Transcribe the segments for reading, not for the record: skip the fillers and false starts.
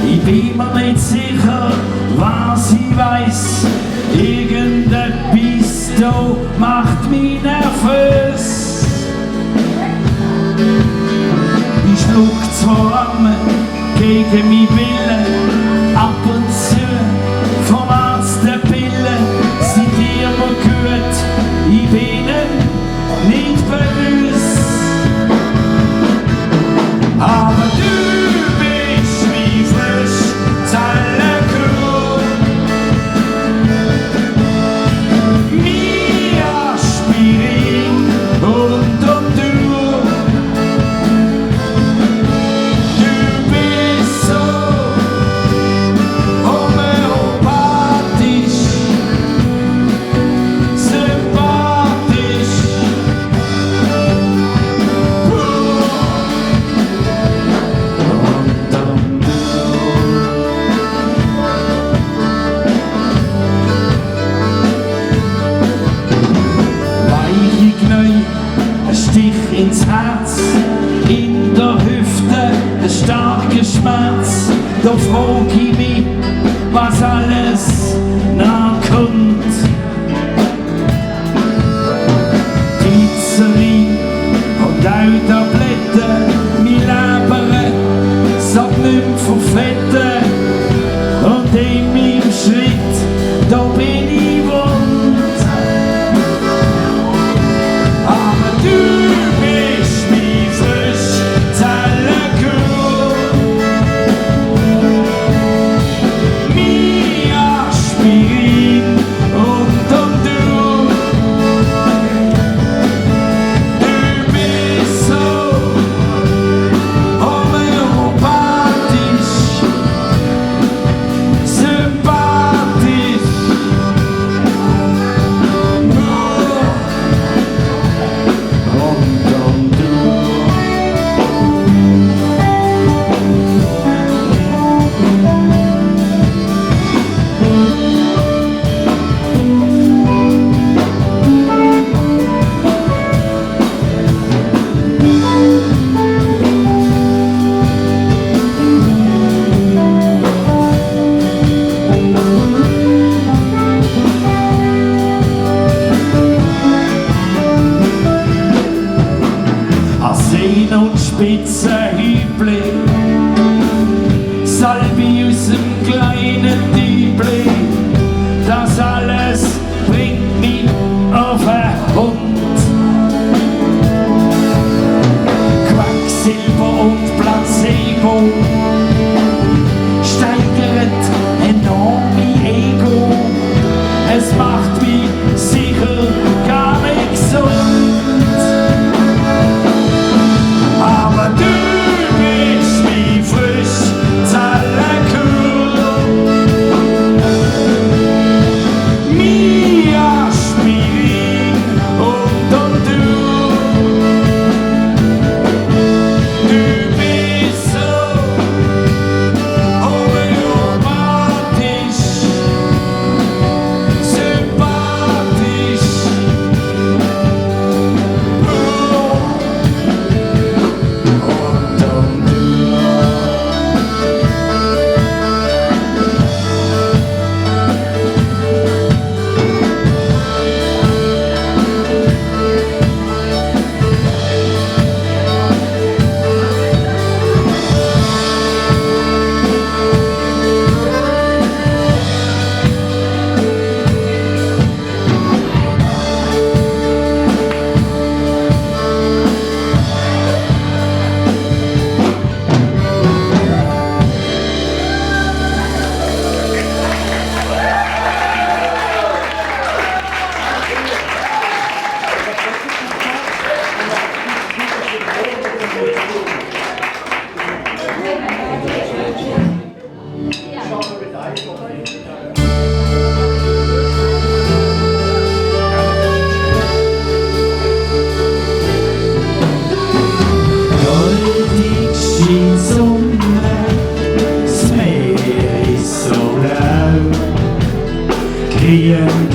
Ich bin mir nicht sicher, was ich weiß. Irgendetwas da macht mich nervös. Ich schluck zwar gegen meinen Willen, ab und zu vom Arzt der Pille. Seid ihr mir gut, ich bin nicht böse. Aber du bist wie frisch Zellenkuh. Mir Aspirin und du. Du bist so homöopathisch, sympathisch. Ein Stich ins Herz, in der Hüfte ein starker Schmerz. Da frag ich mich, was alles nachkommt. Glycerin und auch Tabletten, mein Leber sagt nicht mehr verfetten. Und in meinem Schritt, da bin ich wund. Aber du bist wie frisch Zellenkuh. Mir Aspirin und du. Du bist so homöopathisch, sympathisch. Arsen und Spitzenhübli, Salbe aus dem kleinen Dübli, das alles bringt mich auf den Hund. Quacksilber und Placebo steigert enorm mein Ego. Es macht mich sicher gar nicht gesund. Aber du bist wie frisch Zellenkuh. Mir Aspirin und du. Du bist so homöopathisch, sympathisch.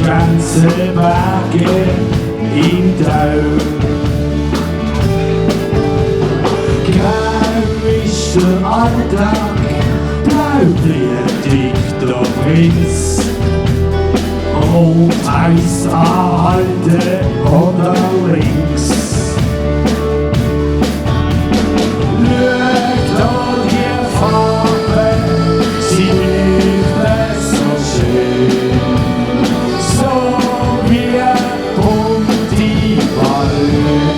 Grenzen Berge im Tau. Grau ist der Alltag Blühdicht der Prinz. Rot heißt anhalten oder links. Schau da die Farbe, sie leuchtet so schön, so wie bunte Ballen.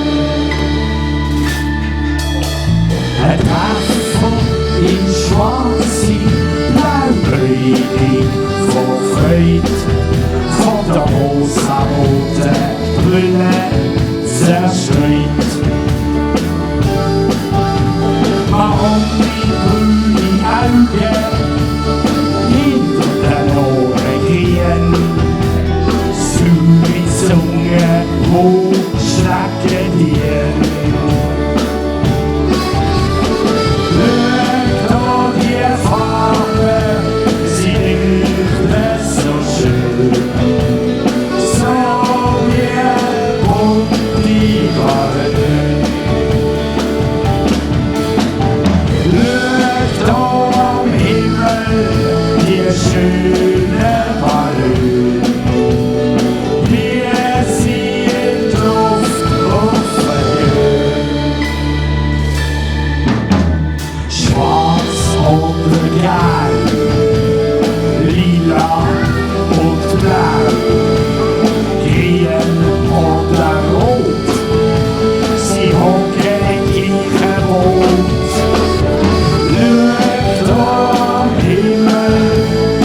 Ein Treffer in schwarze Blaubrille vor Freude, von der rosaroten Brille zerstreut. Warum die grünen Augen hinter den Ohren gehen, saure Zunge, wo schrecken die. Schau da die Farbe, sie leuchtet so schön, so wie bunte Ballen. Schöne Ballen, wir sie in Luft aufhören. Schwarz oder gelb, lila und blau, grün oder rot, sie hocken im gleichen Boot. Schau da am Himmel,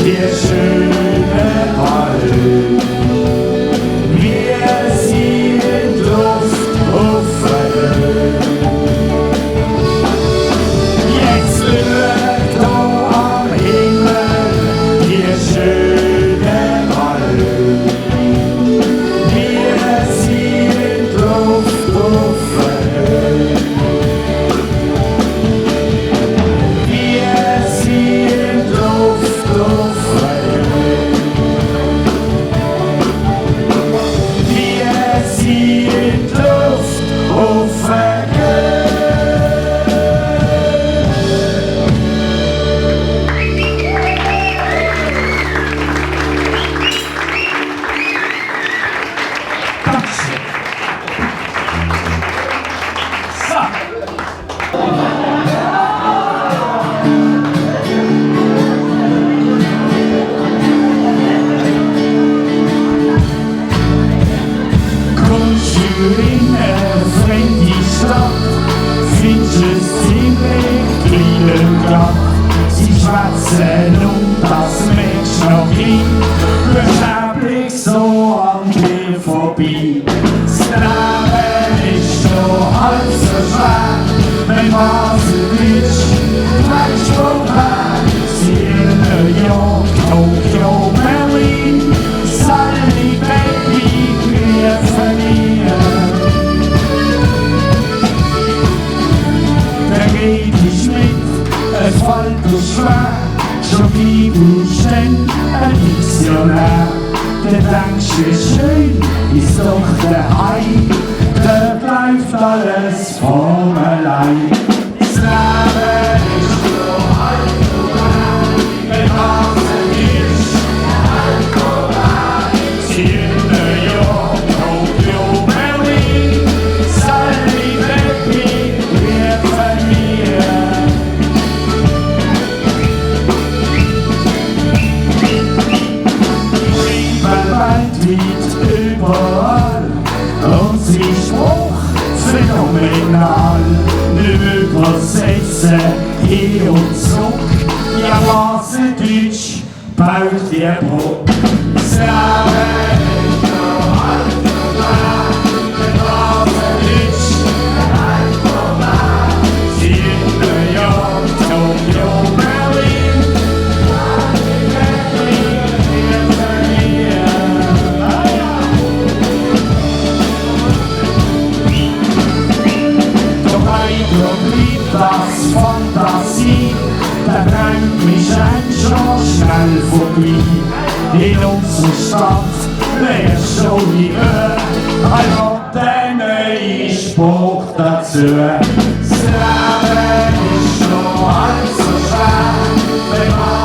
die schöne Ballen, wir sie in Luft aufhören. Jetzt schau da am Himmel, die schöne Ballen, wir sie in Luft aufhören. Wir sie in Luft aufhören. Wir sie in Luft aufhören. Dankeschön. So. Kommst du in eine fremde Stadt, findest es ziemlich klein und glatt. Sie schwätzen und das merkst du noch gleich, du hast den Blick so an dir vorbei. Das Leben ist schon halb so schwer, wenn was ist, bleibst du vorbei. Sie in New York, Tokio, Berlin, Sally, Baby, wir verlieren. Der geht nicht mit, es fällt dir schwer, schon wie du stehst, ein Visionär. Der denkst du, schön ist doch daheim, dort läuft alles von allein. Das Leben ist so halb vorbei, wenn was ist, halb vorbei. Sie in New York, Tokio, Berlin, Sally, Baby, wir verlieren. Weltweit überall, und sie Spruch phänomenal, übersetzen hier und zurück, ja was in Deutsch baut ihr Bruch. Das Leben ist noch halb vorbei, wenn was in Deutsch halb vorbei. Sie in New York, Tokio, Berlin, wir verlieren. Dabei blieb das Fantasie, der Traum scheint schon schnell vorbei. In unserer Stadt wär schon die Höhe, hat der neue Spruch dazu. Das Leben ist schon halb so schwer, wenn man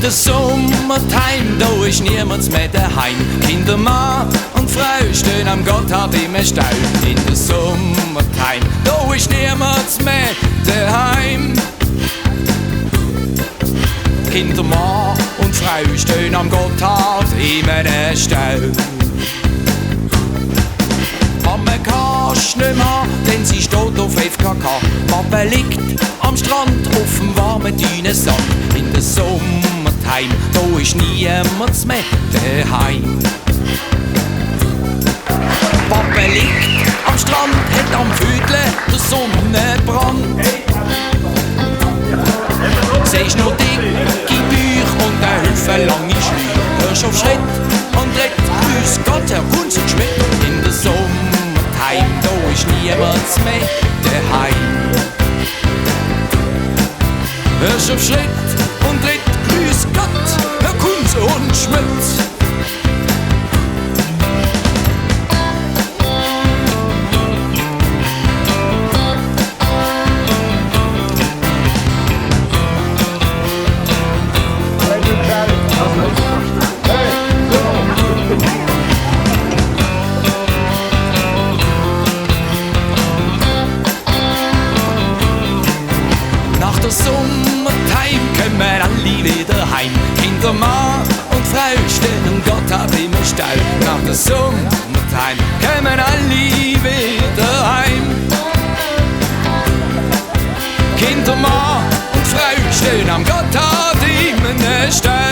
der Sommertime, da ist niemand mehr daheim. Kinder, Mann und Frau stehen am Gotthard im Stall. In der Sommertime, da ist niemand mehr daheim. Kinder, Mann und Frau stehen am Gotthard im Stall. Mama kannst nicht mehr, denn sie steht auf FKK. Papa liegt am Strand auf dem warmen Dünensand. In der Sommertime, da ist niemand mehr daheim. Papa liegt am Strand, hat am Vödle der Sonnenbrand. Siehst nur dicke Bücher und ein Haufen lange Schlühe. Hörst auf Schritt und Tritt, grüß Gott, Herr Kunz und Schmidt. In der Sommertime, da ist niemand mehr daheim. Hörst auf Schritt und Tritt, grüß Gott, Herr Kunz und Schmidt. Nach der Sommertime kommen alle wieder heim. Kinder, Mann und Frau stehen am Gotthard im Stall. Nach der Sommertime kommen alle wieder heim. Kinder, Mann und Frau stehen am Gotthard im Stall.